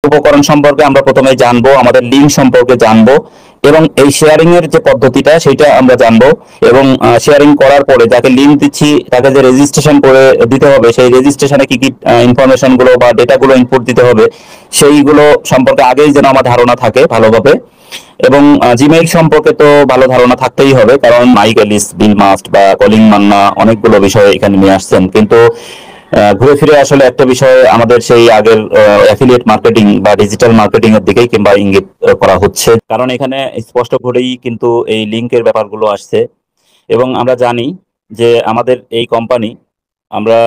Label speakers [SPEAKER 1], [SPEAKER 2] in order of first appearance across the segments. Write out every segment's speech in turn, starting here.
[SPEAKER 1] উপকরণ সম্পর্কে আমরা প্রথমে জানবো, আমাদের লিঙ্ক সম্পর্কে জানবো, এবং এই শেয়ারিং এর যে পদ্ধতিটা সেটা আমরা জানবো। এবং শেয়ারিং করার পরে যাকে লিঙ্ক দিচ্ছি তাকে যে রেজিস্ট্রেশন করে দিতে হবে, সেই রেজিস্ট্রেশনে কি কি ইনফরমেশন গুলো বা ডেটা গুলো ইনপুট দিতে হবে সেইগুলো সম্পর্কে আগেই যেন আমার ধারণা থাকে ভালোভাবে। এবং জিমেইল সম্পর্কে তো ভালো ধারণা থাকতেই হবে, কারণ মাইক এলিস, বিল মাস্ট বা কলিং মান্না অনেকগুলো বিষয় এখানে নিয়ে আসছেন। কিন্তু ঘুরে ফিরে আসলে একটা বিষয় আমাদের সেই আগের অ্যাফিলিয়েট মার্কেটিং বা ডিজিটাল মার্কেটিং এর দিকেই কিংবা ইঙ্গিত করা হচ্ছে, কারণ এখানে স্পষ্ট করেই কিন্তু এই লিঙ্কের ব্যাপারগুলো আসছে। এবং আমরা জানি যে আমাদের এই কোম্পানি, আমরা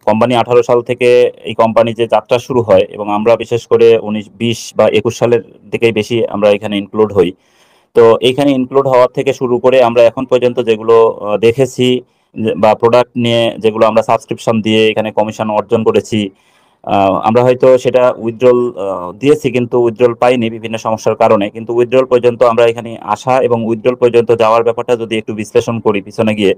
[SPEAKER 1] কোম্পানি 18 সাল থেকে এই কোম্পানি যে যাত্রা শুরু হয়, এবং আমরা বিশেষ করে 19, 20 বা 21 সালের দিকেই বেশি আমরা এখানে ইনক্লুড হই। তো এইখানে ইনক্লুড হওয়ার থেকে শুরু করে আমরা এখন পর্যন্ত যেগুলো দেখেছি, বা প্রোডাক্ট নিয়ে যেগুলো আমরা সাবস্ক্রিপশন দিয়ে এখানে কমিশন অর্জন করেছি, আমরা হয়তো সেটা উইথড্রল দিয়েছি কিন্তু উইথড্রল পাইনি বিভিন্ন সমস্যার কারণে। কিন্তু উইথড্রল পর্যন্ত আমরা এখানে আসা এবং উইথড্রল পর্যন্ত যাওয়ার ব্যাপারটা যদি একটু বিশ্লেষণ করি পিছনে গিয়ে,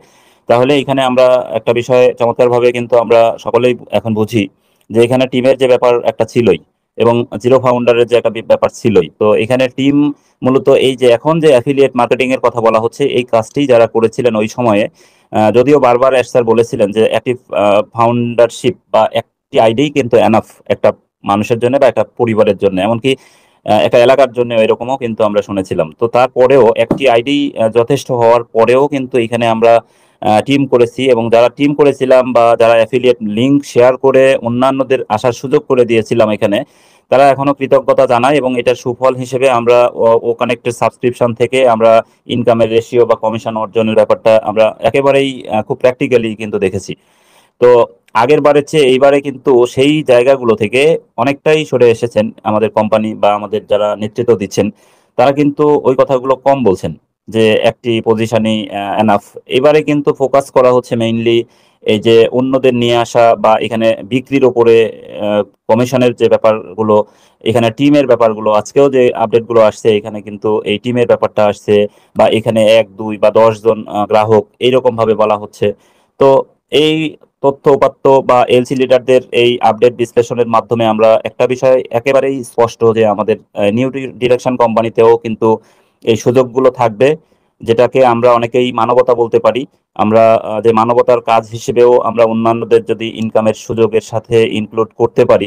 [SPEAKER 1] তাহলে এখানে আমরা একটা বিষয় চমৎকারভাবে কিন্তু আমরা সকলেই এখন বুঝি যে এখানে টিমের যে ব্যাপার একটা ছিলই, এবং জিরো ফাউন্ডারের যে একটা ব্যাপার ছিলই। তো এখানে টিম মূলত এই যে এখন যে অ্যাফিলিয়েট মার্কেটিং এর কথা বলা হচ্ছে, এই কাজটি যারা করেছিলেন ওই সময়ে, যদিও বারবার এস স্যার বলেছিলেন যে অ্যাক্টিভ ফাউন্ডারশিপ বা একটি আইডি কিন্তু এনাফ একটা মানুষের জন্য বা একটা পরিবারের জন্য, এমনকি একটা এলাকার জন্য এরকমও কিন্তু আমরা শুনেছিলাম। তো তারপরেও একটি আইডি যথেষ্ট হওয়ার পরেও কিন্তু এখানে আমরা টিম করেছি, এবং যারা টিম করেছিলাম বা যারা অ্যাফিলিয়েট লিংক শেয়ার করে অন্যান্যদের আসার সুযোগ করে দিয়েছিলাম এখানে, তারা এখনো কৃতজ্ঞতা জানায়। এবং এটার সুফল হিসেবে আমরা ও কানেক্টেড সাবস্ক্রিপশন থেকে আমরা ইনকামের রেশিও বা কমিশন অর্জনের ব্যাপারটা আমরা একেবারেই খুব প্র্যাকটিক্যালি কিন্তু দেখেছি। তো আগের বারের চেয়ে এইবারে কিন্তু সেই জায়গাগুলো থেকে অনেকটাই সরে এসেছেন আমাদের কোম্পানি বা আমাদের যারা নেতৃত্ব দিচ্ছেন, তারা কিন্তু ওই কথাগুলো কম বলছেন যে একটি পজিশনই এনাফ। এবারে কিন্তু ফোকাস করা হচ্ছে মেইনলি এই যে অন্যদের নিয়ে আসা বা এখানে বিক্রির ওপরে কমিশনের যে ব্যাপারগুলো, এখানে টিমের ব্যাপারগুলো, আজকেও যে আপডেটগুলো আসছে এখানে কিন্তু এই টিমের ব্যাপারটা আসছে, বা এখানে 1, 2 বা 10 জন গ্রাহক এইরকম ভাবে বলা হচ্ছে। তো এই তথ্য উপাত্ত বা এলসি লিডারদের এই আপডেট বিশ্লেষণের মাধ্যমে আমরা একটা বিষয় একেবারেই স্পষ্ট যে আমাদের নিউ ডিরেকশন কোম্পানিতেও কিন্তু এই সুযোগগুলো থাকবে, যেটাকে আমরা অনেকেই মানবতা বলতে পারি। আমরা যে মানবতার কাজ হিসেবেও আমরা অন্যান্যদের যদি ইনকামের সুযোগের সাথে ইনক্লুড করতে পারি,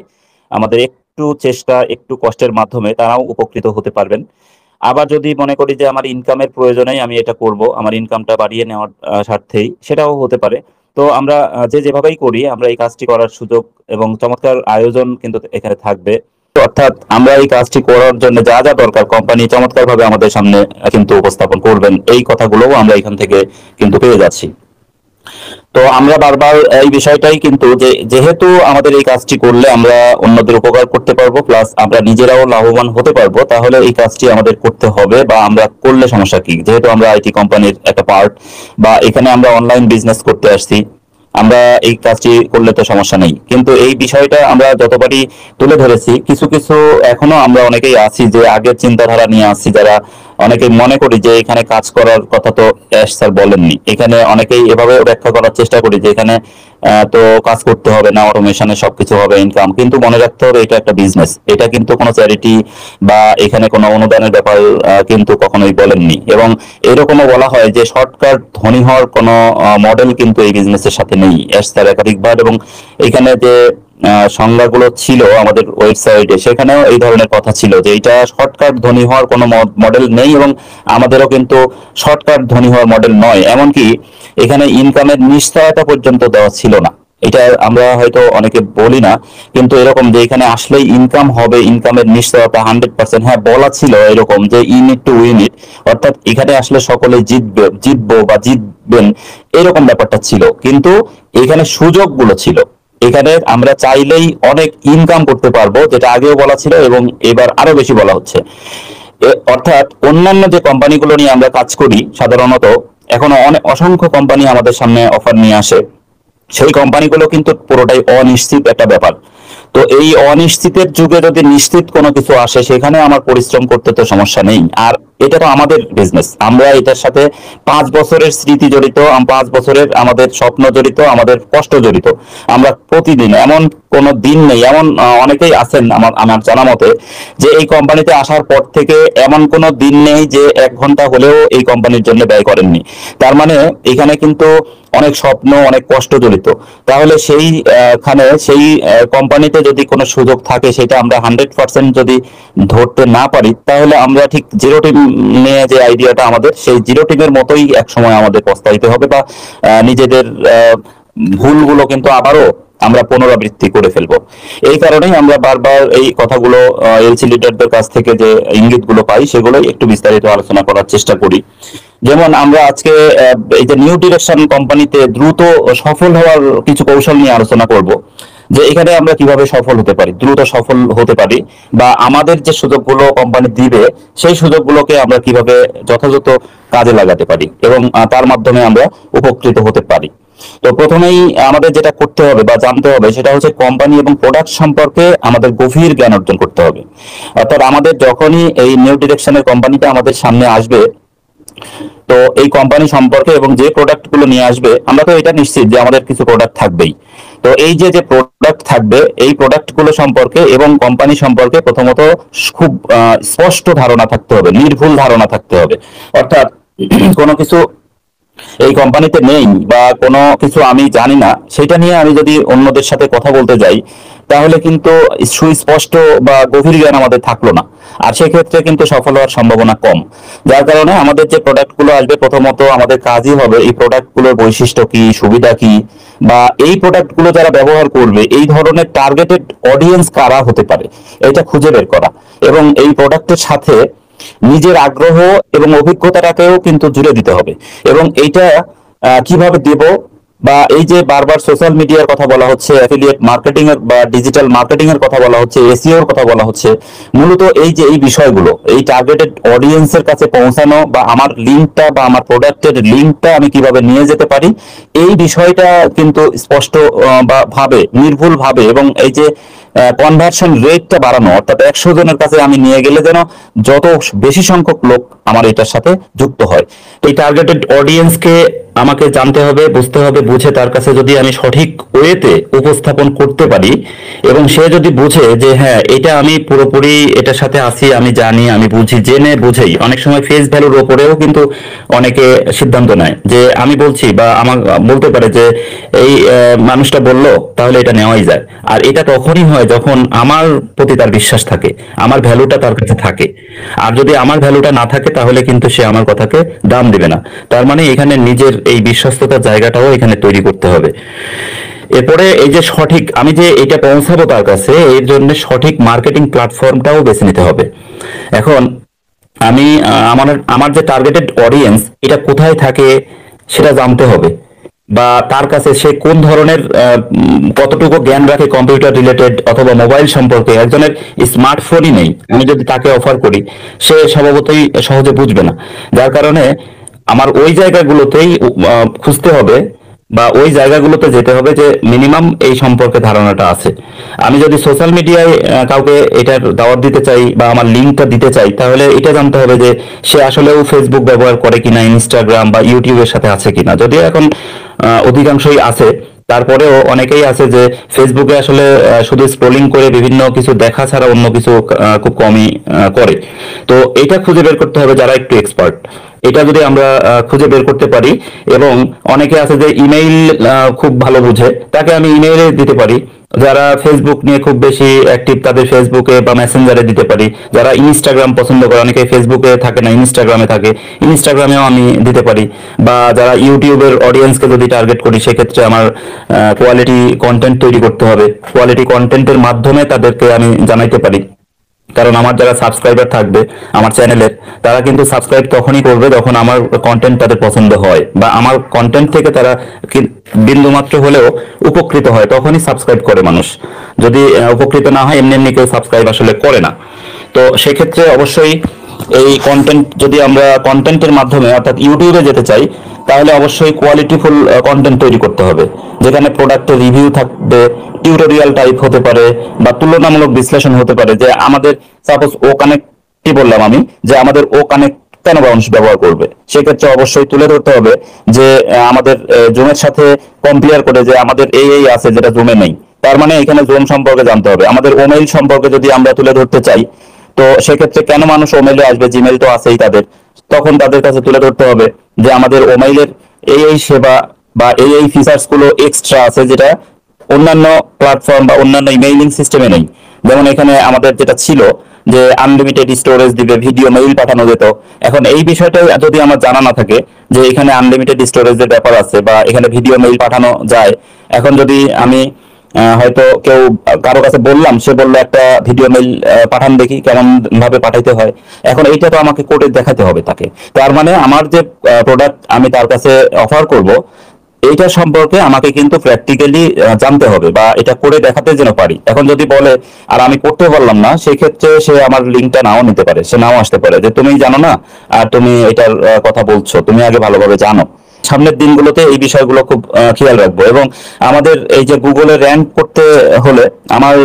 [SPEAKER 1] আমাদের একটু চেষ্টা একটু কষ্টের মাধ্যমে তারাও উপকৃত হতে পারবেন। আবার যদি মনে করি যে আমার ইনকামের প্রয়োজনেই আমি এটা করব, আমার ইনকামটা বাড়িয়ে নেওয়ার স্বার্থেই, সেটাও হতে পারে। তো আমরা যে যেভাবেই করি আমরা এই কাজটি করার সুযোগ এবং চমৎকার আয়োজন কিন্তু এখানে থাকবে। অর্থাৎ আমরা এই কাজটি করার জন্য যা যা দরকার কোম্পানি চমৎকার ভাবে আমাদের সামনে কিন্তু উপস্থাপন করবেন, এই কথাগুলোও আমরা এখান থেকে কিন্তু পেয়ে যাচ্ছি। তো আমরা বারবার এই বিষয়টাই কিন্তু যে যেহেতু আমাদের এই কাজটি করলে আমরা অন্যদের উপকার করতে পারবো, প্লাস আমরা নিজেরাও লাভবান হতে পারবো, তাহলে এই কাজটি আমাদের করতে হবে। বা আমরা করলে সমস্যা কি, যেহেতু আমরা আইটি কোম্পানির একটা পার্ট, বা এখানে আমরা অনলাইন বিজনেস করতে আসছি, আমরা এই কাজটি করলে তো সমস্যা নেই। কিন্তু এই বিষয়টা আমরা যতবারই তুলে ধরেছি, কিছু কিছু এখনো আমরা অনেকেই আছি যে আগের চিন্তাধারা নিয়ে আসছি, যারা অনেকেই মনে করি যে এখানে কাজ করার কথা তো অ্যাশ স্যার বলেননি। এখানে অনেকেই এভাবে ব্যাখ্যা করার চেষ্টা করি যে এখানে তো কাজ করতে হবে না, অটোমেশনে সবকিছু হবে, ইনকাম। কিন্তু মনে রাখতে হবে এটা একটা বিজনেস, এটা কিন্তু কোনো চ্যারিটি বা এখানে কোনো অনুদানের ব্যাপার কিন্তু কখনোই বলেননি। এবং এরকমও বলা হয় যে শর্টকাট ধনী হওয়ার কোনো মডেল কিন্তু এই বিজনেসের সাথে নেই, অ্যাশ স্যার একাধিকবার। এবং এখানে যে সংজ্ঞাগুলো ছিল আমাদের ওয়েবসাইটে, সেখানেও এই ধরনের কথা ছিল যে এটা শর্টকাট ধনী হওয়ার কোনো মডেল নেই, এবং আমাদেরও কিন্তু শর্টকাট ধনী হওয়ার মডেল নয়। এমনকি এখানে ইনকামের নিশ্চয়তা পর্যন্ত দেওয়া ছিল না। এটা আমরা হয়তো অনেকে বলি না, কিন্তু এরকম যে এখানে আসলেই ইনকাম হবে, ইনকামের নিশ্চয়তা 100%, হ্যাঁ বলা ছিল এরকম যে you need to win it, অর্থাৎ এখানে আসলে সকলে জিতবো বা জিতবেন, এরকম ব্যাপারটা ছিল। কিন্তু এখানে সুযোগগুলো ছিল, এখানে আমরা চাইলেই অনেক ইনকাম করতে পারবো, যেটা আগেও বলা ছিল এবং এবার আরো বেশি বলা হচ্ছে। অর্থাৎ অন্যান্য যে কোম্পানিগুলো নিয়ে আমরা কাজ করি সাধারণত, এখনো অনেক অসংখ্য কোম্পানি আমাদের সামনে অফার নিয়ে আসে, সেই কোম্পানিগুলো কিন্তু পুরোটাই অনিশ্চিত একটা ব্যাপার। তো এই অনিশ্চিতের যুগে যদি নিশ্চিত কোনো কিছু আসে, সেখানে আমার পরিশ্রম করতে তো সমস্যা নেই। আর এটা তো আমাদের বিজনেস, আমরা এটার সাথে 5 বছরের স্মৃতি জড়িত, 5 বছরের আমাদের স্বপ্ন জড়িত, আমাদের কষ্ট জড়িত। আমরা প্রতিদিন, এমন কোনো দিন নেই, এমন অনেকেই আছেন আমার আমার জানা মতে, যে এই কোম্পানিতে আসার পর থেকে এমন কোনো দিন নেই যে 1 ঘন্টা হলেও এই কোম্পানির জন্য ব্যয় করেননি। তার মানে এখানে কিন্তু অনেক স্বপ্ন, অনেক কষ্ট জড়িত। তাহলে সেই খানে সেই কোম্পানিতে যদি কোনো সুযোগ থাকে, সেটা আমরা 100% যদি ধরতে না পারি, তাহলে আমরা ঠিক জিরো টিম নিয়ে যে আইডিয়াটা আমাদের, সেই জিরো টিমের মতোই একসময় আমাদের পস্তাইতে হবে, বা নিজেদের ভুলগুলো কিন্তু আবারও আমরা পুনরাবৃত্তি করে ফেলবো। এই কারণেই আমরা বারবার এই কথাগুলো এলসি লিডারদের কাছ থেকে যে ইঙ্গিতগুলো পাই, সেগুলোই একটু বিস্তারিত আলোচনা করার চেষ্টা করি। যেমন আমরা আজকে এই যে নিউ ডিরেকশন কোম্পানিতে দ্রুত সফল হওয়ার কিছু কৌশল নিয়ে আলোচনা করব, যে এখানে আমরা কিভাবে সফল হতে পারি, দ্রুত সফল হতে পারি, বা আমাদের যে সুযোগগুলো কোম্পানি দিবে সেই সুযোগগুলোকে আমরা কিভাবে যথাযথ কাজে লাগাতে পারি এবং তার মাধ্যমে আমরা উপকৃত হতে পারি। তো প্রথমেই আমাদের যেটা করতে হবে বা জানতে হবে, সেটা হচ্ছে কোম্পানি এবং প্রোডাক্ট সম্পর্কে আমাদের গভীর জ্ঞান অর্জন করতে হবে। অর্থাৎ আমাদের যখনই এই নিউ ডিরেকশনের কোম্পানিটা আমাদের সামনে আসবে, তো এই কোম্পানি সম্পর্কে এবং যে প্রোডাক্ট গুলো নিয়ে আসবে, আমরা তো এটা নিশ্চিত যে আমাদের কিছু প্রোডাক্ট থাকবেই। তো এই যে যে প্রোডাক্ট থাকবে, এই প্রোডাক্ট গুলো সম্পর্কে এবং কোম্পানি সম্পর্কে প্রথমত খুব স্পষ্ট ধারণা থাকতে হবে, নির্ভুল ধারণা থাকতে হবে। অর্থাৎ কোনো কিছু এই কোম্পানিতে নেই বা কোনো কিছু আমি জানি না, সেটা নিয়ে আমি যদি অন্যদের সাথে কথা বলতে যাই, তাহলে কিন্তু সুস্পষ্ট বা গভীর জ্ঞান আমাদের থাকলো না, আর সেক্ষেত্রে কিন্তু সফল হওয়ার সম্ভাবনা কম। যার কারণে আমাদের যে প্রোডাক্ট গুলো আসবে, প্রথমত আমাদের কাজই হবে এই প্রোডাক্ট গুলোর বৈশিষ্ট্য কি, সুবিধা কি, বা এই প্রোডাক্ট গুলো যারা ব্যবহার করবে, এই ধরনের টার্গেটেড অডিয়েন্স কারা হতে পারে, এটা খুঁজে বের করা, এবং এই প্রোডাক্টের সাথে নিজের আগ্রহ এবং অভিজ্ঞতাটাকেও কিন্তু জুড়ে দিতে হবে। এবং এইটা কিভাবে দেব, বা এই যে বারবার সোশ্যাল মিডিয়ার কথা বলা হচ্ছে, অ্যাফিলিয়েট মার্কেটিং এর বা ডিজিটাল মার্কেটিং এর কথা বলা হচ্ছে, এসইও এর কথা বলা হচ্ছে, মূলত এই যে এই বিষয়গুলো, এই টার্গেটেড অডিয়েন্সের কাছে পৌঁছানো, বা আমার লিঙ্কটা বা আমার প্রোডাক্টের লিঙ্কটা আমি কিভাবে নিয়ে যেতে পারি, এই বিষয়টা কিন্তু স্পষ্ট বা ভাবে, নির্ভুল ভাবে, এবং এই যে কনভার্সন রেটটা বাড়ানো, অর্থাৎ 100 জনের কাছে আমি নিয়ে গেলে যেন যত বেশি সংখ্যক লোক আমার এটার সাথে যুক্ত হয়। এই টার্গেটেড অডিয়েন্সকে আমাকে জানতে হবে, বুঝতে হবে, বুঝে তার কাছে যদি আমি সঠিক ওয়েতে উপস্থাপন করতে পারি, এবং সে যদি বুঝে যে হ্যাঁ, এটা আমি পুরোপুরি এটার সাথে আছি, আমি জানি, আমি বুঝি, জেনে বুঝেই, অনেক সময় ফেস ভ্যালুর ওপরেও কিন্তু অনেকে সিদ্ধান্ত নেয়, যে আমি বলছি বা আমার বলতে পারে যে এই মানুষটা বললো, তাহলে এটা নেওয়াই যায়। আর এটা তখনই হয় যখন আমার প্রতি তার বিশ্বাস থাকে, আমার ভ্যালুটা তার কাছে থাকে। আর যদি আমার ভ্যালুটা না থাকে, তাহলে কিন্তু সে আমার কথাকে দাম দিবে না। তার মানে এখানে নিজের এই বিশ্বস্ততার জায়গাটাও এখানে তৈরি করতে হবে। এরপরে এই যে সঠিক, আমি যে এটা পৌঁছাবো তার কাছে, এর জন্য সঠিক মার্কেটিং প্ল্যাটফর্মটাও বেছে নিতে হবে। এখন আমি আমার আমার যে টার্গেটেড অডিয়েন্স, এটা কোথায় থাকে সেটা জানতে হবে, বা তার কাছে সে কোন ধরনের কতটুকু জ্ঞান রাখে কম্পিউটার রিলেটেড অথবা মোবাইল সম্পর্কে। একজনের স্মার্টফোনই নেই, আমি যদি তাকে অফার করি, সে স্বভাবতই সহজে বুঝবে না। যার কারণে আমার ওই জায়গাগুলোতেই খুঁজতে হবে, বা ওই জায়গাগুলোতে যেতে হবে যে মিনিমাম এই সম্পর্কে ধারণাটা আছে। আমি যদি সোশ্যাল মিডিয়ায় কাউকে এটার দাওয়াত দিতে চাই বা আমার লিঙ্কটা দিতে চাই, তাহলে এটা জানতে হবে যে সে আসলেও ফেসবুক ব্যবহার করে কিনা, ইনস্টাগ্রাম বা ইউটিউবের সাথে আছে কিনা। যদিও এখন অধিকাংশই আছে, তারপরেও অনেকেই আছে যে ফেসবুকে আসলে শুধু স্ক্রলিং করে বিভিন্ন কিছু দেখা ছাড়া অন্য কিছু খুব কমই করে। তো এটা খুঁজে বের করতে হবে যারা একটু এক্সপার্ট। এটা যদি আমরা খুঁজে বের করতে পারি, এবং অনেকে আছে যে ইমেইল খুব ভালো বুঝে, তাকে আমি ইমেইলে দিতে পারি। যারা ফেসবুক নিয়ে খুব বেশি অ্যাক্টিভ, তাদের ফেসবুকে বা মেসেঞ্জারে দিতে পারি। যারা ইনস্টাগ্রাম পছন্দ করে, অনেকে ফেসবুকে থাকে না, ইনস্টাগ্রামে থাকে, ইনস্টাগ্রামেও আমি দিতে পারি। বা যারা ইউটিউবের অডিয়েন্সকে যদি টার্গেট করি, সেক্ষেত্রে আমার কোয়ালিটি কন্টেন্ট তৈরি করতে হবে। কোয়ালিটি কন্টেন্টের মাধ্যমে তাদেরকে আমি জানাইতে পারি, কারণ আমার যারা সাবস্ক্রাইবার থাকবে আমার চ্যানেলের, তারা কিন্তু সাবস্ক্রাইব তখনই করবে যখন আমার কন্টেন্ট তাদের পছন্দ হয়, বা আমার কন্টেন্ট থেকে তারা বিন্দুমাত্র হলেও উপকৃত হয়, তখনই সাবস্ক্রাইব করে মানুষ। যদি উপকৃত না হয়, এমনি এমনি কেউ সাবস্ক্রাইব আসলে করে না। তো সেক্ষেত্রে অবশ্যই এই কন্টেন্ট, যদি আমরা কন্টেন্টের মাধ্যমে অর্থাৎ ইউটিউবে যেতে চাই, তাহলে অবশ্যই কোয়ালিটিফুল কন্টেন্ট তৈরি করতে হবে, যেখানে প্রোডাক্টের রিভিউ থাকবে, টিউটোরিয়াল টাইপ হতে পারে, বা তুলনামূলক বিশ্লেষণ হতে পারে। যে আমাদের সাপোজ ও কানেক্টই বললাম আমি, যে আমাদের ও কানেক্ট কেন মানুষ ব্যবহার করবে? সেক্ষেত্রে অবশ্যই তুলে ধরতে হবে যে আমাদের জুমের সাথে কম্পেয়ার করে যে আমাদের এই আছে যেটা জুমে নেই। তার মানে এখানে জুম সম্পর্কে জানতে হবে। আমাদের ওমেইল সম্পর্কে যদি আমরা তুলে ধরতে চাই, তো সেক্ষেত্রে কেন মানুষ ওমেইলে আসবে, জিমেইল তো আছেই তাদের। তখন তাদের কাছে তুলে ধরতে হবে যে আমাদের ওমেইলের এই সেবা বা এই ফিচার্স গুলো এক্সট্রা আছে, যেটা অন্যান্য প্ল্যাটফর্ম বা অন্যান্য ইমেইলিং সিস্টেমে নেই। যেমন এখানে আমাদের যেটা ছিল যে আনলিমিটেড স্টোরেজ দিবে, ভিডিও মেইল পাঠানো যেত। এখন এই বিষয়টা যদি আমার জানা না থাকে যে এখানে আনলিমিটেড স্টোরেজের ব্যাপার আছে বা এখানে ভিডিও মেইল পাঠানো যায়, এখন যদি আমি হয়তো কেউ কারো কাছে বললাম, সে বললো একটা ভিডিও মেইল পাঠান দেখি কেমন ভাবে পাঠাইতে হয়। এখন এইটা তো আমাকে কোডে দেখাতে হবে তাকে। তার মানে আমার যে প্রোডাক্ট আমি তার কাছে অফার করব, এইটা সম্পর্কে আমাকে কিন্তু প্র্যাকটিক্যালি জানতে হবে বা এটা করে দেখাতে যেন পারি। এখন যদি বলে আর আমি করতে পারলাম না, সেই ক্ষেত্রে সে আমার লিঙ্কটা নাও নিতে পারে, সে নাও আসতে পারে যে তুমি জানো না আর তুমি এটার কথা বলছো, তুমি আগে ভালোভাবে জানো। সামনের দিনগুলোতে এই বিষয়গুলো খুব খেয়াল রাখবো। এবং আমাদের এই যে গুগলে র্যাঙ্ক করতে হলে, আমার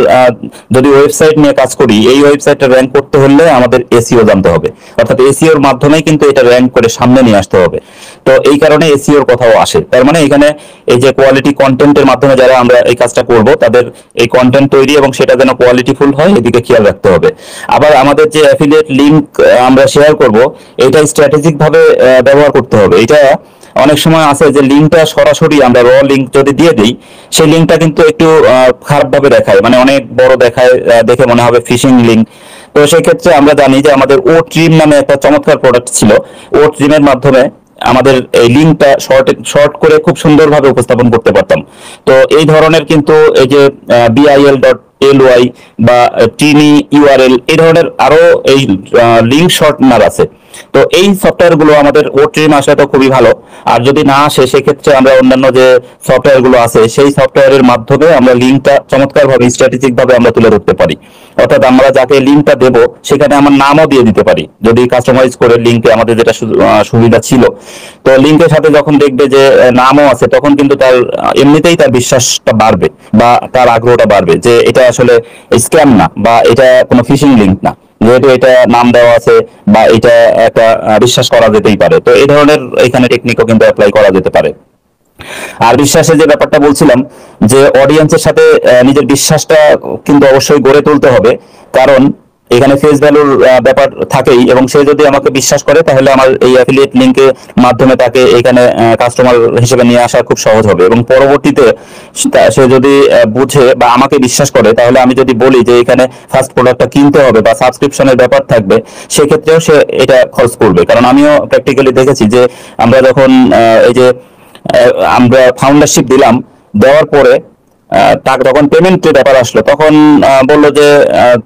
[SPEAKER 1] যদি ওয়েবসাইট নিয়ে কাজ করি, এই ওয়েবসাইটটা র্যাঙ্ক করতে হলে আমাদের এসইও জানতে হবে। অর্থাৎ এসইওর মাধ্যমেই কিন্তু এটা র্যাঙ্ক করে সামনে নিয়ে আসতে হবে। তো এই কারণে এসইওর কথাও আসে। তার মানে এখানে এই যে কোয়ালিটি কন্টেন্টের মাধ্যমে যারা আমরা এই কাজটা করব, তাদের এই কন্টেন্ট তৈরি এবং সেটা যেন কোয়ালিটিফুল হয়, এদিকে খেয়াল রাখতে হবে। আবার আমাদের যে অ্যাফিলিয়েট লিঙ্ক আমরা শেয়ার করব, এটা স্ট্র্যাটেজিক ভাবে ব্যবহার করতে হবে। এটা অনেক সময় আছে যে লিঙ্কটা সরাসরি আমরা র লিঙ্ক যদি দিয়ে দিই, সেই লিঙ্কটা কিন্তু একটু খারাপ ভাবে দেখায়, মানে অনেক বড় দেখায়, দেখে মনে হবে ফিশিং লিঙ্ক। তো সেই ক্ষেত্রে আমরা জানি যে আমাদের ও ট্রিম নামে একটা চমৎকার প্রোডাক্ট ছিল। ও ট্রিমের মাধ্যমে আমাদের এই লিঙ্কটা শর্ট করে খুব সুন্দরভাবে উপস্থাপন করতে পারতাম। তো এই ধরনের কিন্তু এই যে BIL.ly বা টিনি ইউআরএল, এই ধরনের আরো এই লিঙ্ক শর্টনার আছে। তো এই সফটওয়্যার গুলো আমাদের ও ট্রিম আসলে তো খুবই ভালো। আর যদি না আসে, সেক্ষেত্রে আমরা অন্যান্য যে সফটওয়্যার গুলো আছে, সেই সফটওয়্যারের মাধ্যমে আমরা লিঙ্কটা চমৎকার ভাবে স্ট্র্যাটেজিক ভাবে আমরা তুলে ধরতে পারি। অর্থাৎ আমরা যাকে লিঙ্কটা দেব, সেখানে আমার নামও দিয়ে দিতে পারি, যদি কাস্টমাইজ করে লিঙ্কে আমাদের যেটা সুবিধা ছিল। তো লিঙ্কের সাথে যখন দেখবে যে নামও আছে, তখন কিন্তু তার এমনিতেই তার বিশ্বাসটা বাড়বে বা তার আগ্রহটা বাড়বে যে এটা আসলে স্ক্যাম না বা এটা কোনো ফিশিং লিঙ্ক না, যেহেতু এটা নাম দেওয়া আছে বা এটা একটা বিশ্বাস করা যেতেই পারে। তো এই ধরনের এখানে টেকনিকও কিন্তু অ্যাপ্লাই করা যেতে পারে। আর বিশ্বাসের যে ব্যাপারটা বলছিলাম, যে অডিয়েন্সের সাথে নিজের বিশ্বাসটা কিন্তু অবশ্যই গড়ে তুলতে হবে। কারণ এখানে ফেস ভ্যালুর ব্যাপার থাকেই, এবং সে যদি আমাকে বিশ্বাস করে, তাহলে আমার এই অ্যাফিলিয়েট লিঙ্কের মাধ্যমে তাকে এখানে কাস্টমার হিসেবে নিয়ে আসা খুব সহজ হবে। এবং পরবর্তীতে সে যদি বুঝে বা আমাকে বিশ্বাস করে, তাহলে আমি যদি বলি যে এখানে ফার্স্ট প্রোডাক্টটা কিনতে হবে বা সাবস্ক্রিপশনের ব্যাপার থাকবে, সেক্ষেত্রেও সে এটা খরচ করবে। কারণ আমিও প্র্যাকটিক্যালি দেখেছি যে আমরা যখন এই যে আমরা ফাউন্ডারশিপ দিলাম, দেওয়ার পরে তাকে যখন পেমেন্টের ব্যাপার আসলো, তখন বললো যে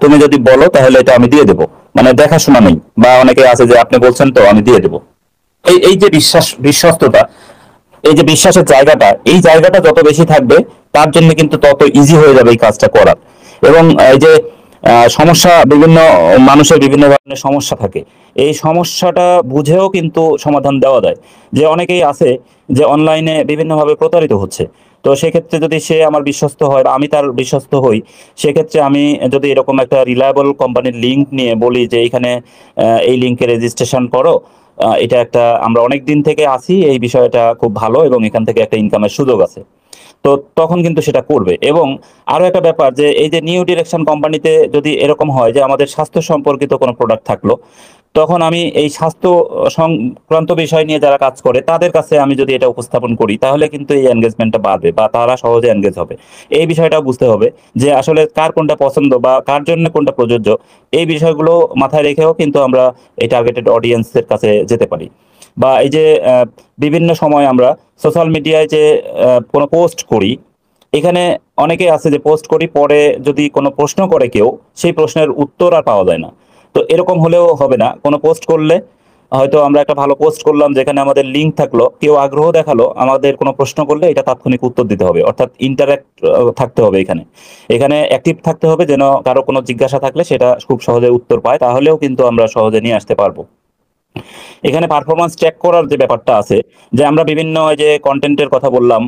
[SPEAKER 1] তুমি যদি বলো তাহলে এটা আমি দিয়ে দেবো, মানে দেখাশোনা নেই। বা অনেকে আছে যে আপনি বলছেন তো আমি দিয়ে দেবো। এই যে বিশ্বস্ততা, এই যে বিশ্বাসের জায়গাটা, এই জায়গাটা যত বেশি থাকবে, তার জন্য কিন্তু তত ইজি হয়ে যাবে এই কাজটা করার। এবং এই যে সমস্যা, বিভিন্ন মানুষের বিভিন্ন ধরনের সমস্যা থাকে, এই সমস্যাটা বুঝেও কিন্তু সমাধান দেওয়া যায়। যে অনেকেই আছে যে অনলাইনে বিভিন্নভাবে প্রতারিত হচ্ছে। তো সেক্ষেত্রে যদি সে আমার বিশ্বস্ত হয় বা আমি তার বিশ্বস্ত হই, সেক্ষেত্রে আমি যদি এরকম একটা রিলায়েবল কোম্পানির লিঙ্ক নিয়ে বলি যে এখানে এই লিঙ্কে রেজিস্ট্রেশন করো, এটা একটা, আমরা অনেক দিন থেকে আসি, এই বিষয়টা খুব ভালো এবং এখান থেকে একটা ইনকামের সুযোগ আছে, তো তখন কিন্তু সেটা করবে। এবং আরো একটা ব্যাপার, যে এই যে নিউ ডিরেকশন কোম্পানিতে যদি এরকম হয় যে আমাদের স্বাস্থ্য সম্পর্কিত কোনো প্রোডাক্ট থাকলো, তখন আমি এই স্বাস্থ্য সংক্রান্ত বিষয় নিয়ে যারা কাজ করে তাদের কাছে আমি যদি এটা উপস্থাপন করি, তাহলে কিন্তু এই এনগেজমেন্টটা বাড়বে বা তারা সহজে এনগেজ হবে। এই বিষয়টা বুঝতে হবে যে আসলে কার কোনটা পছন্দ বা কার জন্য কোনটা প্রযোজ্য। এই বিষয়গুলো মাথায় রেখেও কিন্তু আমরা এই টার্গেটেড অডিয়েন্সের কাছে যেতে পারি। বা এই যে বিভিন্ন সময় আমরা সোশ্যাল মিডিয়ায় যে কোনো পোস্ট করি, এখানে অনেকে আছে যে পোস্ট করি, পরে যদি কোনো প্রশ্ন করে কেউ, সেই প্রশ্নের উত্তর আর পাওয়া যায় না। তো এরকম হলেও হবে না। কোনো পোস্ট করলে হয়তো আমরা একটা ভালো পোস্ট করলাম, যেখানে আমাদের লিঙ্ক থাকলো, কেউ আগ্রহ দেখালো, আমাদের কোনো প্রশ্ন করলে এটা তাৎক্ষণিক উত্তর দিতে হবে। অর্থাৎ ইন্টারাক্ট থাকতে হবে, এখানে এখানে অ্যাক্টিভ থাকতে হবে, যেন কারো কোনো জিজ্ঞাসা থাকলে সেটা খুব সহজে উত্তর পায়, তাহলেও কিন্তু আমরা সহজে নিয়ে আসতে পারবো। এখানে পারফরমেন্স চেক করার যে ব্যাপারটা আছে, যে আমরা বিভিন্ন যে কন্টেন্টের কথা বললাম,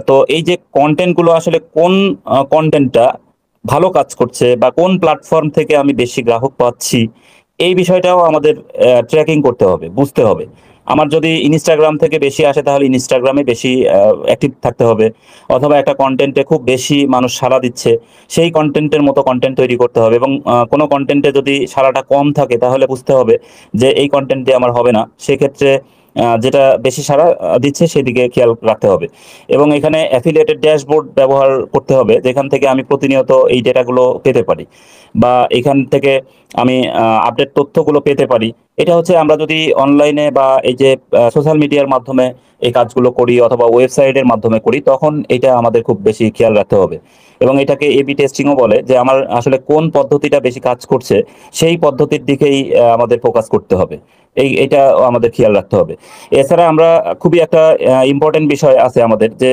[SPEAKER 1] তো এই যে কন্টেন্টগুলো আসলে কোন কন্টেন্টটা ভালো কাজ করছে বা কোন প্ল্যাটফর্ম থেকে আমি বেশি গ্রাহক পাচ্ছি, এই বিষয়টাও আমাদের ট্র্যাকিং করতে হবে, বুঝতে হবে। আমার যদি ইনস্টাগ্রাম থেকে বেশি আসে তাহলে ইনস্টাগ্রামে বেশি অ্যাক্টিভ থাকতে হবে, অথবা একটা কন্টেন্টে খুব বেশি মানুষ সাড়া দিচ্ছে, সেই কন্টেন্টের মতো কন্টেন্ট তৈরি করতে হবে। এবং কোনো কন্টেন্টে যদি সাড়াটা কম থাকে তাহলে বুঝতে হবে যে এই কন্টেন্ট দিয়ে আমার হবে না, সেক্ষেত্রে যেটা বেশি সাড়া দিচ্ছে সেদিকে খেয়াল রাখতে হবে। এবং এখানে অ্যাফিলিয়েটেড ড্যাশবোর্ড ব্যবহার করতে হবে, যেখান থেকে আমি প্রতিনিয়ত এই ডেটাগুলো পেতে পারি, বা এখান থেকে আমি আপডেট তথ্যগুলো পেতে পারি। এটা হচ্ছে আমরা যদি অনলাইনে বা এই যে সোশ্যাল মিডিয়ার মাধ্যমে এই কাজগুলো করি অথবা ওয়েবসাইটের মাধ্যমে করি, তখন এটা আমাদের খুব বেশি খেয়াল রাখতে হবে। এবং এটাকে এবি টেস্টিংও বলে, যে আমার আসলে কোন পদ্ধতিটা বেশি কাজ করছে সেই পদ্ধতির দিকেই আমাদের ফোকাস করতে হবে। এটা আমাদের খেয়াল রাখতে হবে। এছাড়া আমরা খুবই একটা ইম্পর্টেন্ট বিষয় আছে আমাদের, যে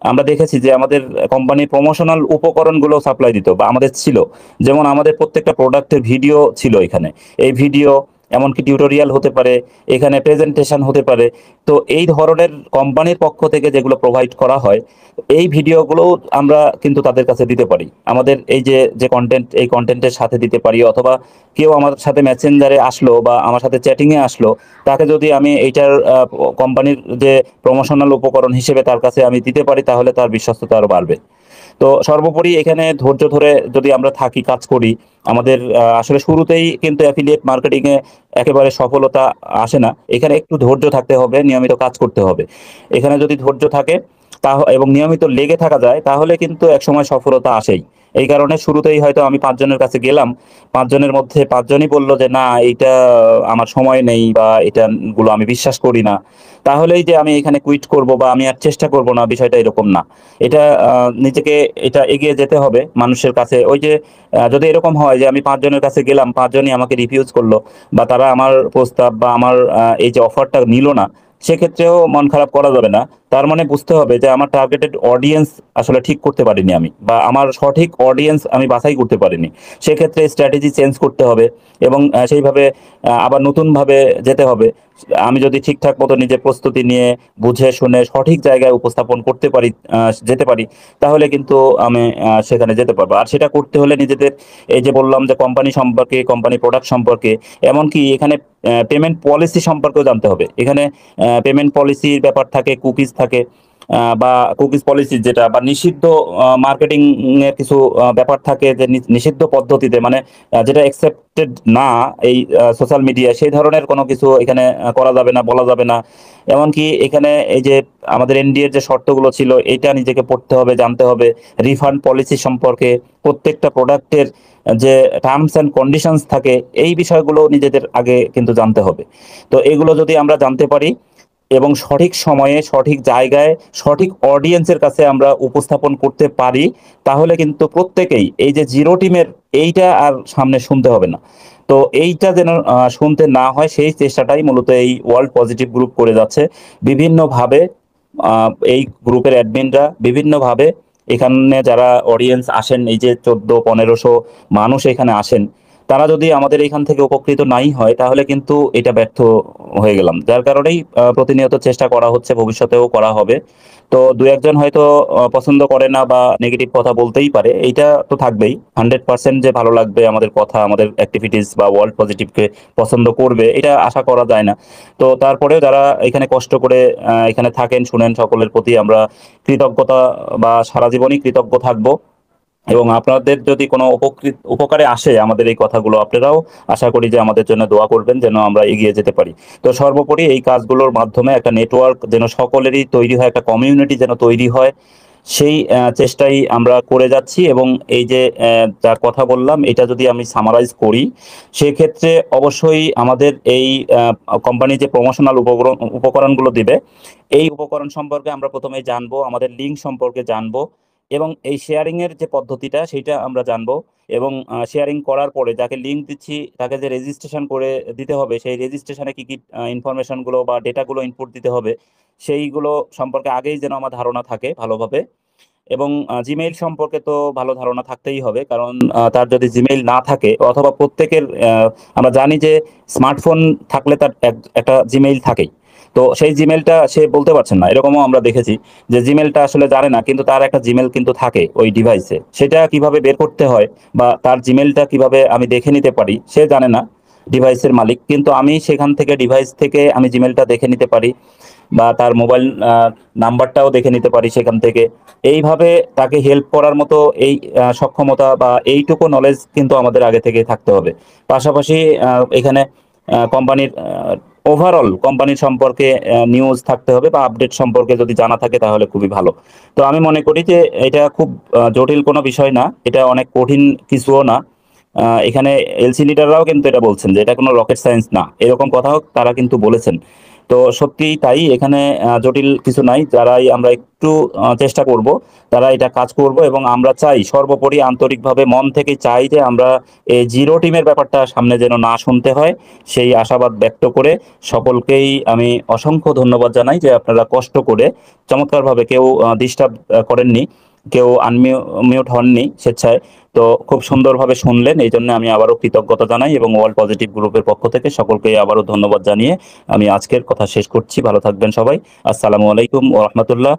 [SPEAKER 1] আমরা দেখেছি যে আমাদের কোম্পানি প্রমোশনাল উপকরণগুলো সাপ্লাই দিত বা আমাদের ছিল। যেমন আমাদের প্রত্যেকটা প্রোডাক্টের ভিডিও ছিল এখানে, এই ভিডিও এমনকি টিউটোরিয়াল হতে পারে, এখানে প্রেজেন্টেশন হতে পারে। তো এই ধরনের কোম্পানির পক্ষ থেকে যেগুলো প্রোভাইড করা হয়, এই ভিডিওগুলো আমরা কিন্তু তাদের কাছে দিতে পারি। আমাদের এই যে যে কন্টেন্ট, এই কন্টেন্টের সাথে দিতে পারি, অথবা কেউ আমার সাথে মেসেঞ্জারে আসলো বা আমার সাথে চ্যাটিংয়ে আসলো, তাকে যদি আমি এইটার কোম্পানির যে প্রমোশনাল উপকরণ হিসেবে তার কাছে আমি দিতে পারি, তাহলে তার বিশ্বস্ততা আরো বাড়বে। তো সর্বোপরি এখানে ধৈর্য ধরে যদি আমরা থাকি, কাজ করি, আমাদের আসলে শুরুতেই কিন্তু অ্যাফিলিয়েট মার্কেটিং এ একেবারে সফলতা আসে না। এখানে একটু ধৈর্য থাকতে হবে, নিয়মিত কাজ করতে হবে। এখানে যদি ধৈর্য থাকে এবং নিয়মিত লেগে থাকা যায়, তাহলে কিন্তু একসময় সফলতা আসেই। এই কারণে শুরুতেই হয়তো আমি 5 জনের কাছে গেলাম, 5 জনের মধ্যে 5 জনই বলল যে না, এইটা আমার সময় নেই বা এটা গুলো আমি বিশ্বাস করি না, তাহলেই যে আমি এখানে কুইট করব বা আমি আর চেষ্টা করব না, বিষয়টা এরকম না। এটা নিজেকে এটা এগিয়ে যেতে হবে মানুষের কাছে। ওই যে যদি এরকম হয় যে আমি 5 জনের কাছে গেলাম, 5 জনই আমাকে রিফিউজ করলো, বা তারা আমার প্রস্তাব বা আমার এই যে অফারটা নিল না, সেক্ষেত্রেও মন খারাপ করা যাবে না। তার মানে বুঝতে হবে যে আমার টার্গেটেড অডিয়েন্স আসলে ঠিক করতে পারিনি আমি, বা আমার সঠিক অডিয়েন্স আমি বাছাই করতে পারিনি। সেক্ষেত্রে স্ট্র্যাটেজি চেঞ্জ করতে হবে, এবং সেইভাবে আবার নতুনভাবে যেতে হবে। আমি যদি ঠিকঠাক মতো নিজের প্রস্তুতি নিয়ে বুঝে শুনে সঠিক জায়গায় উপস্থাপন করতে পারি, যেতে পারি, তাহলে কিন্তু আমি সেখানে যেতে পারবো। আর সেটা করতে হলে নিজেদের, এই যে বললাম যে কোম্পানি সম্পর্কে, কোম্পানি প্রোডাক্ট সম্পর্কে, এমনকি এখানে পেমেন্ট পলিসি সম্পর্কেও জানতে হবে। এখানে পেমেন্ট পলিসির ব্যাপার থাকে, কুকিজ থাকে, বা কুকিজ পলিসি যেটা, বা নিষিদ্ধ মার্কেটিং এর কিছু ব্যাপার থাকে, যে নিষিদ্ধ পদ্ধতিতে, মানে যেটা অ্যাকসেপ্টেড না এই সোশ্যাল মিডিয়ায়, সেই ধরনের কোনো কিছু এখানে করা যাবে না, বলা যাবে না। এমনকি এখানে এই যে আমাদের এনডিএর যে শর্তগুলো ছিল, এটা নিজেকে পড়তে হবে, জানতে হবে। রিফান্ড পলিসি সম্পর্কে, প্রত্যেকটা প্রোডাক্টের যে টার্মস অ্যান্ড কন্ডিশনস থাকে, এই বিষয়গুলো নিজেদের আগে কিন্তু জানতে হবে। তো এগুলো যদি আমরা জানতে পারি এবং সঠিক সময়ে, সঠিক জায়গায়, সঠিক অডিয়েন্সের কাছে আমরা উপস্থাপন করতে পারি, তাহলে কিন্তু প্রত্যেকেই, এই যে জিরো টিমের, এইটা আর সামনে শুনতে হবে না। তো এইটা যেন শুনতে না হয়, সেই চেষ্টাটাই মূলত এই ওয়ার্ল্ড পজিটিভ গ্রুপ করে যাচ্ছে। বিভিন্নভাবে এই গ্রুপের অ্যাডমিনরা বিভিন্নভাবে, এখানে যারা অডিয়েন্স আসেন, এই যে 1400-1500 মানুষ এখানে আসেন, তারা যদি আমাদের এখান থেকে উপকৃত নাই হয়, তাহলে কিন্তু এটা ব্যর্থ হয়ে গেলাম। যার কারণেই প্রতিনিয়ত চেষ্টা করা হচ্ছে, ভবিষ্যতেও করা হবে। তো দু একজন হয়তো পছন্দ করে না বা নেগেটিভ কথা বলতেই পারে, এইটা তো থাকবেই। 100% যে ভালো লাগবে আমাদের কথা, আমাদের অ্যাক্টিভিটিস বা ওয়ার্ল্ড পজিটিভকে পছন্দ করবে, এটা আশা করা যায় না। তো তারপরেও যারা এখানে কষ্ট করে এখানে থাকেন, শুনেন, সকলের প্রতি আমরা কৃতজ্ঞতা বা সারা জীবনই কৃতজ্ঞ থাকবো। এবং আপনাদের যদি কোনো উপকারে আসে আমাদের এই কথাগুলো, আপনারাও আশা করি যে আমাদের জন্য দোয়া করবেন, যেন আমরা এগিয়ে যেতে পারি। তো সর্বোপরি এই কাজগুলোর মাধ্যমে একটা নেটওয়ার্ক যেন সকলেরই তৈরি হয়, একটা কমিউনিটি যেন তৈরি হয়, সেই চেষ্টাই আমরা করে যাচ্ছি। এবং এই যে যার কথা বললাম, এটা যদি আমি সামারাইজ করি, সেক্ষেত্রে অবশ্যই আমাদের এই কোম্পানি যে প্রমোশনাল উপকরণগুলো দিবে, এই উপকরণ সম্পর্কে আমরা প্রথমে জানবো, আমাদের লিঙ্ক সম্পর্কে জানবো, এবং এই শেয়ারিং এর যে পদ্ধতিটা সেটা আমরা জানবো। এবং শেয়ারিং করার পরে যাকে লিঙ্ক দিচ্ছি তাকে যে রেজিস্ট্রেশন করে দিতে হবে, সেই রেজিস্ট্রেশনে কি কি ইনফরমেশন গুলো বা ডেটাগুলো ইনপুট দিতে হবে, সেইগুলো সম্পর্কে আগেই যেন আমার ধারণা থাকে ভালোভাবে। এবং জিমেইল সম্পর্কে তো ভালো ধারণা থাকতেই হবে, কারণ তার যদি জিমেইল না থাকে, অথবা প্রত্যেকের আমরা জানি যে স্মার্টফোন থাকলে তার একটা জিমেইল থাকেই। তো সেই জিমেলটা সে বলতে পারছেন না, এরকমও আমরা দেখেছি যে জিমেলটা আসলে জানে না, কিন্তু তার একটা জিমেল কিন্তু থাকে ওই ডিভাইসে। সেটা কিভাবে বের করতে হয় বা তার জিমেলটা কিভাবে আমি দেখে নিতে পারি, সে জানে না। ডিভাইসের মালিক, কিন্তু আমি সেখান থেকে ডিভাইস থেকে আমি জিমেলটা দেখে নিতে পারি বা তার মোবাইল নাম্বারটাও দেখে নিতে পারি সেখান থেকে। এইভাবে তাকে হেল্প করার মতো এই সক্ষমতা বা এইটুকু নলেজ কিন্তু আমাদের আগে থেকে থাকতে হবে। পাশাপাশি এখানে কোম্পানির ওভারঅল কোম্পানির সম্পর্কে নিউজ থাকতে হবে বা আপডেট সম্পর্কে যদি জানা থাকে তাহলে খুবই ভালো। তো আমি মনে করি যে এটা খুব জটিল কোনো বিষয় না, এটা অনেক কঠিন কিছুও না। এখানে এলসি লিডাররাও কিন্তু এটা বলছেন যে এটা কোনো রকেট সায়েন্স না, এরকম কথাও তারা কিন্তু বলেছেন। তো সত্যি তাই, এখানে জটিল কিছু নাই। যারাই আমরা একটু চেষ্টা করব তারা এটা কাজ করব, এবং আমরা চাই সর্বোপরি আন্তরিকভাবে মন থেকে চাই যে আমরা এই জিরো টিমের ব্যাপারটা সামনে যেন না শুনতে হয়, সেই আশাবাদ ব্যক্ত করে সকলকেই আমি অসংখ্য ধন্যবাদ জানাই যে আপনারা কষ্ট করে চমৎকারভাবে, কেউ ডিস্টার্ব করেননি, কেউ আনমিউট হননি স্বেচ্ছায়। তো খুব সুন্দরভাবে শুনলেন, এই জন্য আমি আবারও কৃতজ্ঞতা জানাই, এবং ওয়ার্ল্ড পজিটিভ গ্রুপের পক্ষ থেকে সকলকে আবারও ধন্যবাদ জানিয়ে আমি আজকের কথা শেষ করছি। ভালো থাকবেন সবাই। আসসালামু আলাইকুম ওয়া রাহমাতুল্লাহ।